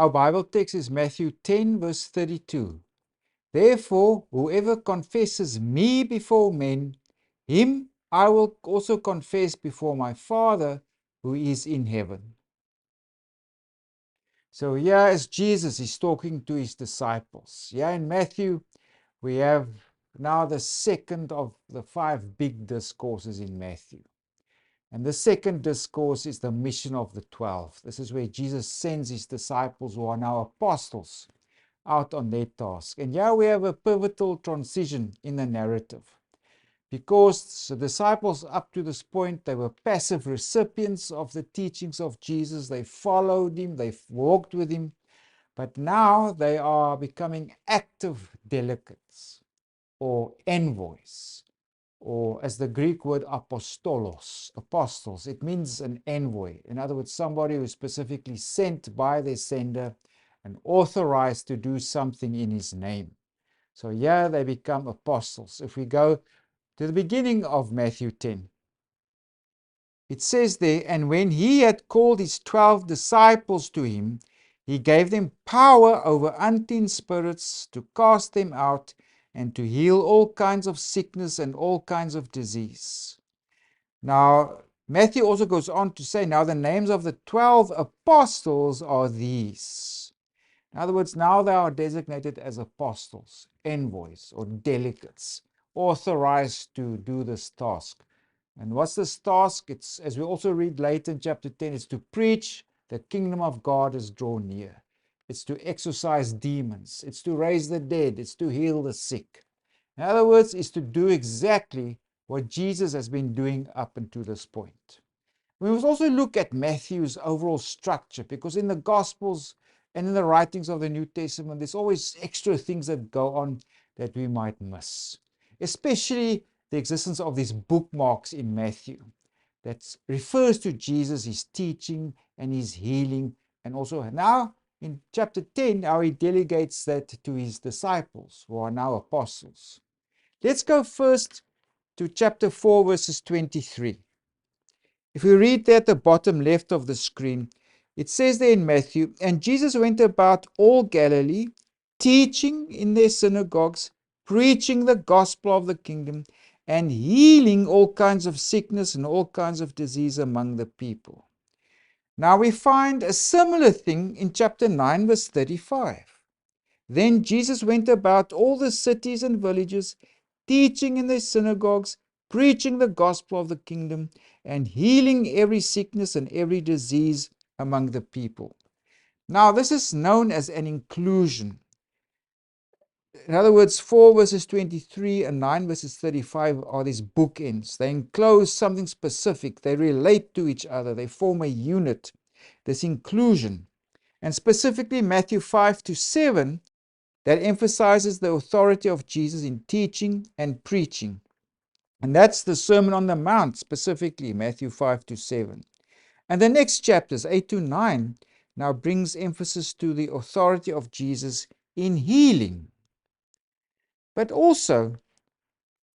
Our Bible text is Matthew 10, verse 32. Therefore, whoever confesses me before men, him I will also confess before my Father who is in heaven. So here as Jesus is talking to his disciples. Here in Matthew, we have now the second of the 5 big discourses in Matthew. And the second discourse is the mission of the 12. This is where Jesus sends his disciples, who are now apostles, out on their task. And here we have a pivotal transition in the narrative. Because the disciples up to this point, they were passive recipients of the teachings of Jesus. They followed him, they walked with him. But now they are becoming active delegates or envoys, or as the Greek word apostolos, apostles. It means an envoy. In other words, somebody who is specifically sent by their sender and authorized to do something in his name. So here they become apostles. If we go to the beginning of Matthew 10, it says there, and when he had called his 12 disciples to him, he gave them power over unclean spirits to cast them out and to heal all kinds of sickness and all kinds of disease. Now, Matthew also goes on to say, now the names of the 12 apostles are these. In other words, now they are designated as apostles, envoys, or delegates, authorized to do this task. And what's this task? It's, as we also read later in chapter 10, it's to preach the kingdom of God is drawn near. It's to exorcise demons. It's to raise the dead. It's to heal the sick. In other words, it's to do exactly what Jesus has been doing up until this point. We must also look at Matthew's overall structure, because in the Gospels and in the writings of the New Testament, there's always extra things that go on that we might miss. Especially the existence of these bookmarks in Matthew that refers to Jesus, his teaching and his healing, and also now in chapter 10, how he delegates that to his disciples, who are now apostles. Let's go first to chapter 4, verses 23. If we read there at the bottom left of the screen, it says there in Matthew, and Jesus went about all Galilee, teaching in their synagogues, preaching the gospel of the kingdom, and healing all kinds of sickness and all kinds of disease among the people. Now we find a similar thing in chapter 9, verse 35. Then Jesus went about all the cities and villages, teaching in their synagogues, preaching the gospel of the kingdom, and healing every sickness and every disease among the people. Now, this is known as an inclusion. In other words, 4 verses 23 and 9 verses 35 are these bookends. They enclose something specific. They relate to each other. They form a unit, this inclusion. And specifically Matthew 5 to 7, that emphasizes the authority of Jesus in teaching and preaching. And that's the Sermon on the Mount, specifically Matthew 5 to 7. And the next chapters, 8 to 9, now brings emphasis to the authority of Jesus in healing. But also,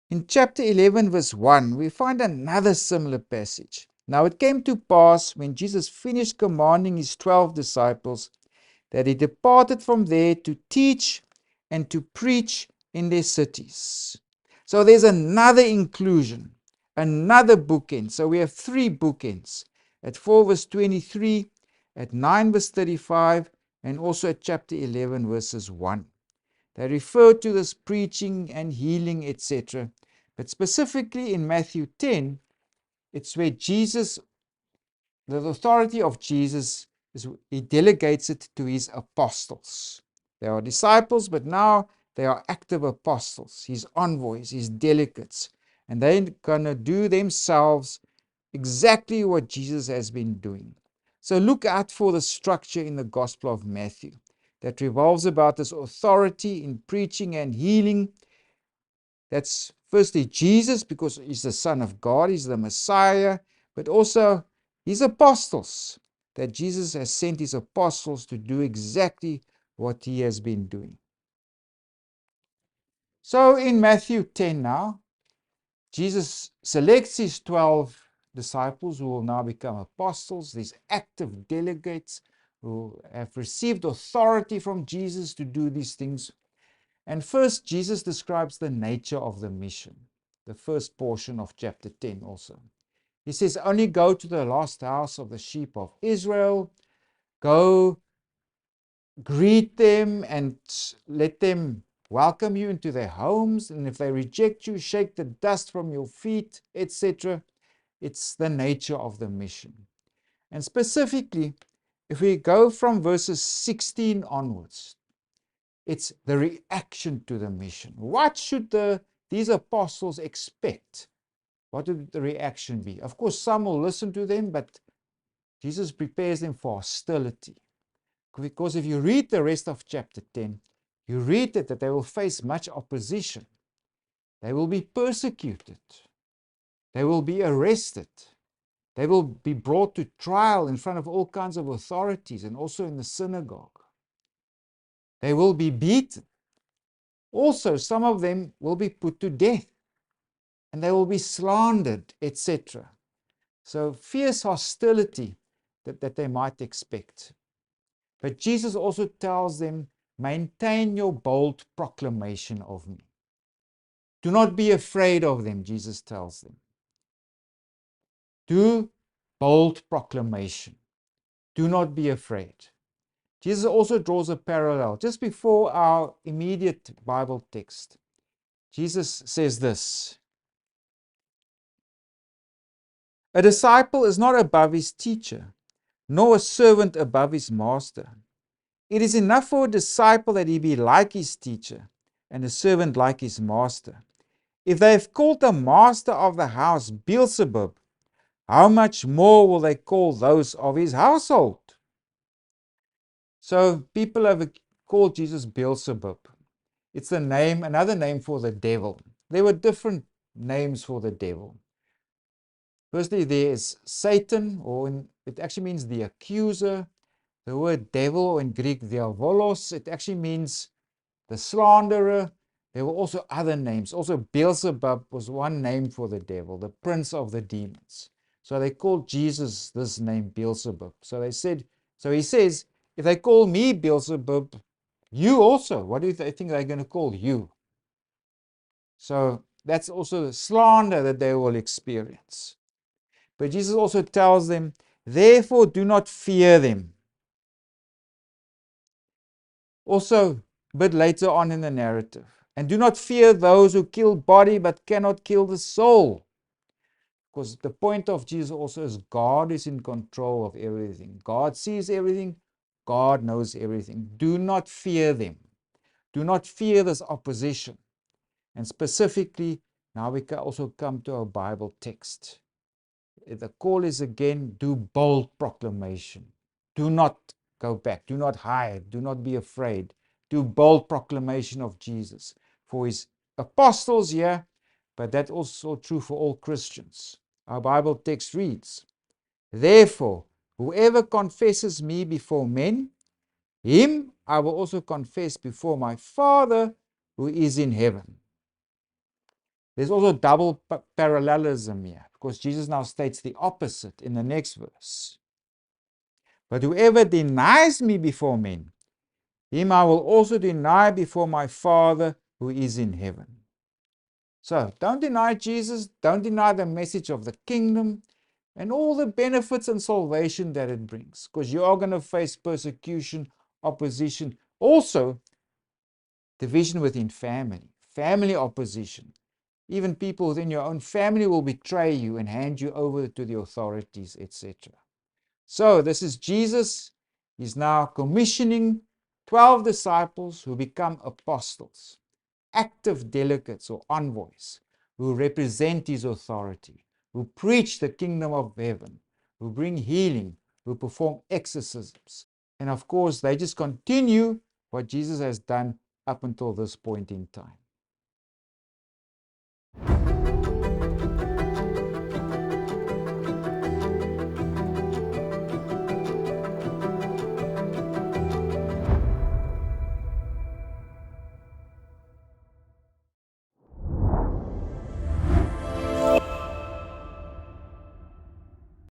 in chapter 11, verse 1, we find another similar passage. Now it came to pass, when Jesus finished commanding his 12 disciples, that he departed from there to teach and to preach in their cities. So there's another inclusion, another bookend. So we have 3 bookends, at 4 verse 23, at 9 verse 35, and also at chapter 11 verses 1. They refer to this preaching and healing, etc. But specifically in Matthew 10, it's where Jesus, the authority of Jesus, he delegates it to his apostles. They are disciples, but now they are active apostles, his envoys, his delegates. And they're going to do themselves exactly what Jesus has been doing. So look out for the structure in the Gospel of Matthew that revolves about this authority in preaching and healing. That's firstly Jesus, because he's the Son of God, he's the Messiah, but also his apostles, that Jesus has sent his apostles to do exactly what he has been doing. So in Matthew 10 now, Jesus selects his 12 disciples who will now become apostles, these active delegates who have received authority from Jesus to do these things. And first, Jesus describes the nature of the mission, the first portion of chapter 10 also. He says, only go to the lost house of the sheep of Israel, go greet them and let them welcome you into their homes. And if they reject you, shake the dust from your feet, etc. It's the nature of the mission. And specifically, if we go from verses 16 onwards, it's the reaction to the mission. What should these apostles expect? What would the reaction be? Of course, some will listen to them, but Jesus prepares them for hostility. Because if you read the rest of chapter 10, you read that they will face much opposition. They will be persecuted. They will be arrested. They will be brought to trial in front of all kinds of authorities and also in the synagogue. They will be beaten. Also, some of them will be put to death and they will be slandered, etc. So, fierce hostility that they might expect. But Jesus also tells them, maintain your bold proclamation of me. Do not be afraid of them, Jesus tells them. Do bold proclamation. Do not be afraid. Jesus also draws a parallel. Just before our immediate Bible text, Jesus says this: a disciple is not above his teacher, nor a servant above his master. It is enough for a disciple that he be like his teacher, and a servant like his master. If they have called the master of the house Beelzebub, how much more will they call those of his household? So people have called Jesus Beelzebub. It's the name, another name for the devil. There were different names for the devil. Firstly, there is Satan, it actually means the accuser. The word devil, or in Greek, diabolos, it actually means the slanderer. There were also other names. Also, Beelzebub was one name for the devil, the prince of the demons. So they called Jesus this name, Beelzebub. So he says, if they call me Beelzebub, you also, what do they think they're going to call you? So that's also the slander that they will experience. But Jesus also tells them, therefore do not fear them. Also, a bit later on in the narrative, and do not fear those who kill body but cannot kill the soul. Because the point of Jesus also is God is in control of everything. God sees everything. God knows everything. Do not fear them. Do not fear this opposition. And specifically, now we can also come to our Bible text. The call is again, do bold proclamation. Do not go back. Do not hide. Do not be afraid. Do bold proclamation of Jesus. For his apostles here, but that's also true for all Christians. Our Bible text reads, therefore, whoever confesses me before men, him I will also confess before my Father who is in heaven. There's also double parallelism here, because Jesus now states the opposite in the next verse. But whoever denies me before men, him I will also deny before my Father who is in heaven. So don't deny Jesus, don't deny the message of the kingdom and all the benefits and salvation that it brings, because you are going to face persecution, opposition, also division within family opposition. Even people within your own family will betray you and hand you over to the authorities, etc. So this is Jesus. He's now commissioning 12 disciples who become apostles, active delegates or envoys who represent his authority, who preach the kingdom of heaven, who bring healing, who perform exorcisms. And of course, they just continue what Jesus has done up until this point in time.